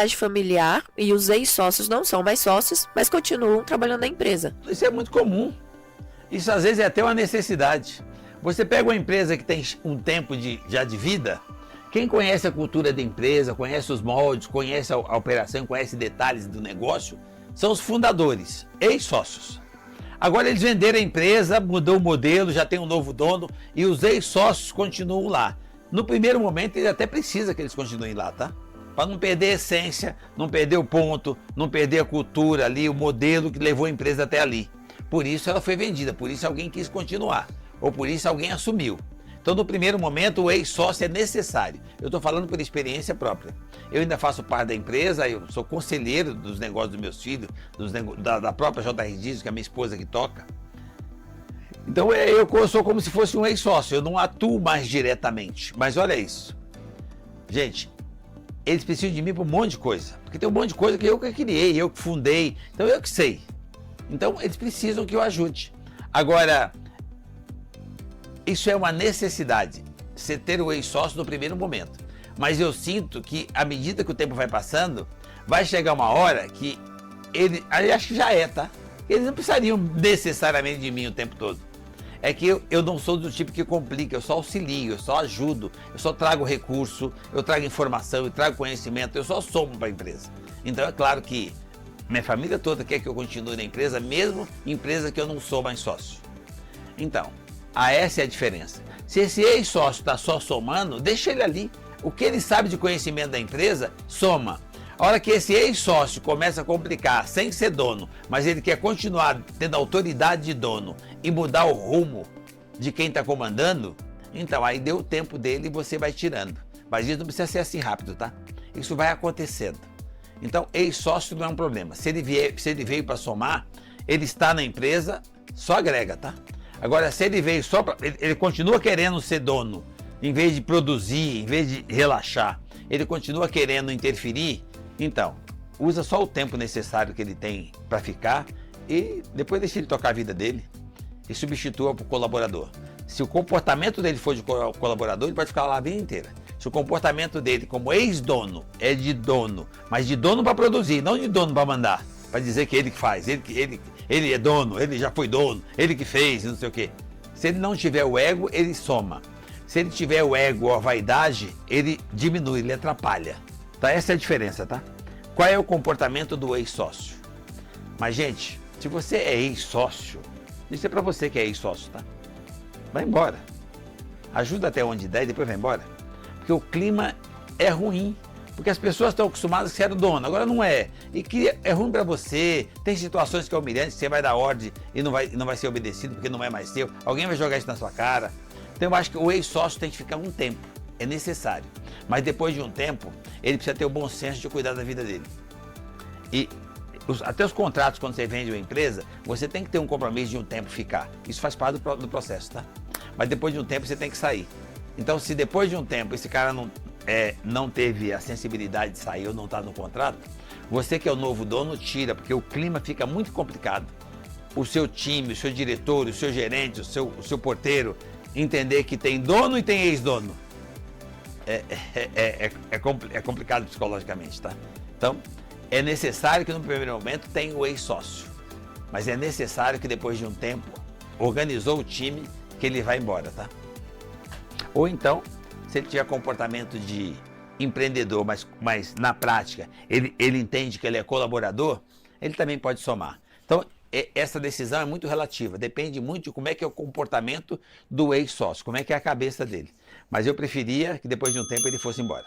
familiar e os ex-sócios não são mais sócios, mas continuam trabalhando na empresa. Isso é muito comum. Isso às vezes é até uma necessidade. Você pega uma empresa que tem um tempo já de vida, quem conhece a cultura da empresa, conhece os moldes, conhece a operação, conhece detalhes do negócio, são os fundadores, ex-sócios. Agora eles venderam a empresa, mudou o modelo, já tem um novo dono e os ex-sócios continuam lá. No primeiro momento ele até precisa que eles continuem lá, tá? Para não perder a essência, não perder o ponto, não perder a cultura ali, o modelo que levou a empresa até ali. Por isso ela foi vendida, por isso alguém quis continuar, ou por isso alguém assumiu. Então, no primeiro momento, o ex-sócio é necessário. Eu estou falando por experiência própria. Eu ainda faço parte da empresa, eu sou conselheiro dos negócios dos meus filhos, da própria JR Diesel, que é a minha esposa que toca. Então, eu sou como se fosse um ex-sócio, eu não atuo mais diretamente. Mas olha isso. Gente, eles precisam de mim para um monte de coisa. Porque tem um monte de coisa que eu que criei, eu que fundei, então eu que sei. Então, eles precisam que eu ajude. Agora, isso é uma necessidade, você ter o ex-sócio no primeiro momento. Mas eu sinto que, à medida que o tempo vai passando, vai chegar uma hora que ele, acho que já é, tá? Eles não precisariam necessariamente de mim o tempo todo. É que eu não sou do tipo que complica, eu só auxilio, eu só ajudo, eu só trago recurso, eu trago informação, eu trago conhecimento, eu só somo para a empresa. Então é claro que minha família toda quer que eu continue na empresa, mesmo empresa que eu não sou mais sócio. Então, essa é a diferença. Se esse ex-sócio está só somando, deixa ele ali. O que ele sabe de conhecimento da empresa, soma. A hora que esse ex-sócio começa a complicar, sem ser dono, mas ele quer continuar tendo autoridade de dono e mudar o rumo de quem está comandando, então aí deu o tempo dele e você vai tirando. Mas isso não precisa ser assim rápido, tá? Isso vai acontecendo. Então, ex-sócio não é um problema. Se ele veio para somar, ele está na empresa, só agrega, tá? Agora, se ele veio só para... Ele continua querendo ser dono, em vez de produzir, em vez de relaxar, ele continua querendo interferir, então, usa só o tempo necessário que ele tem para ficar e depois deixa ele tocar a vida dele e substitua para o colaborador. Se o comportamento dele for de colaborador, ele pode ficar lá a vida inteira. Se o comportamento dele como ex-dono é de dono, mas de dono para produzir, não de dono para mandar, para dizer que ele que faz, ele é dono, ele já foi dono, ele que fez, não sei o quê. Se ele não tiver o ego, ele soma. Se ele tiver o ego ou a vaidade, ele diminui, ele atrapalha. Tá? Essa é a diferença, tá? Qual é o comportamento do ex-sócio? Mas, gente, se você é ex-sócio, isso é para você que é ex-sócio, tá? Vai embora. Ajuda até onde der e depois vai embora. Porque o clima é ruim. Porque as pessoas estão acostumadas que você era o dono, agora não é. E que é ruim para você, tem situações que é humilhante, você vai dar ordem e não vai ser obedecido porque não é mais seu. Alguém vai jogar isso na sua cara. Então eu acho que o ex-sócio tem que ficar um tempo, é necessário. Mas depois de um tempo, ele precisa ter o bom senso de cuidar da vida dele. E até os contratos, quando você vende uma empresa, você tem que ter um compromisso de um tempo ficar. Isso faz parte do processo, tá? Mas depois de um tempo você tem que sair. Então se depois de um tempo esse cara não teve a sensibilidade de sair ou não está no contrato, você que é o novo dono, tira, porque o clima fica muito complicado. O seu time, o seu diretor, o seu gerente, o seu porteiro, entender que tem dono e tem ex-dono. É complicado psicologicamente, tá? Então, é necessário que no primeiro momento tenha o ex-sócio, mas é necessário que depois de um tempo, organizou o time, que ele vai embora, tá? Ou então, se ele tiver comportamento de empreendedor, mas na prática ele entende que ele é colaborador, ele também pode somar. Então, essa decisão é muito relativa, depende muito de como é que é o comportamento do ex-sócio, como é que é a cabeça dele. Mas eu preferia que depois de um tempo ele fosse embora.